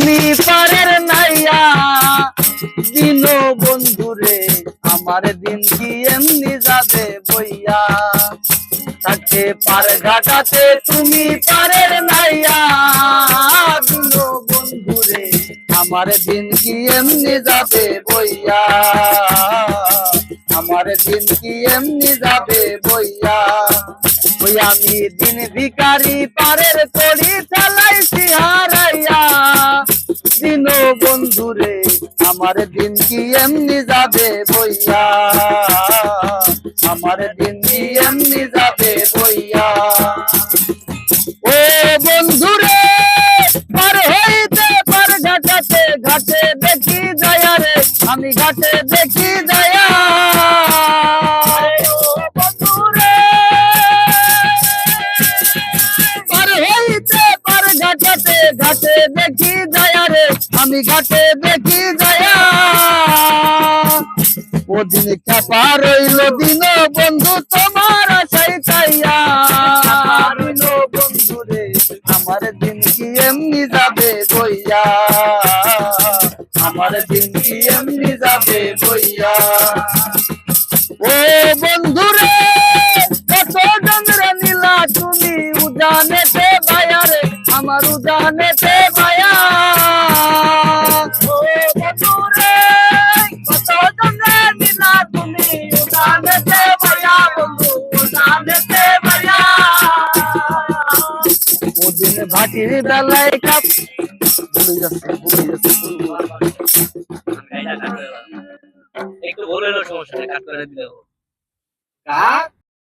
তুমি পারের নাইয়া দিন বন্ধুরে আমার দিন কি এমনি যাবে বইয়া তাকে পার ঘাটাতে তুমি পারের নাইয়া দিন বন্ধুরে আমার দিন কি এমনি যাবে বইয়া আমার দিন কি এমনি যাবে বইয়া ওই আমি দিন ভিখারি পারের করি চালাইছি হারাইয়া দিন বন্ধুরে আমার দিন কি এমনি যাবে বইয়া আমার দিন কি এমনি যাবে বইয়া ও বন্ধুরে পার হইতে পার ঘাটাতে ঘাটে দেখি যায়া রে আমি ঘাটে দেখি যায়া বন্ধুরে পার হইতে পার ঘাটাতে ঘাটে দেখি যায়া রে আমি ঘাটে দেখি যায়া ওদিন চাপা রইল দিন বন্ধু তোমার আশাই চাইয়া রইল বন্ধু রে আমার দিন কি এমনি যাবে বইয়া আমার দিন কি এমনি যাবে বইয়া ও বন্ধু রে কত ডংরা নীলা তুমি উজানেতে ভায়া রে আমার উজানেতে ভায়া ও বন্ধু রে কত ডংরা নীলা তুমি উজানেতে ভায়া বন্ধু উজানেতে ভায়া ওদিন ভাটির বেলায় কাপ ভুলে যাচ্ছে একটু বলে সমস্যা কাট করে দিলে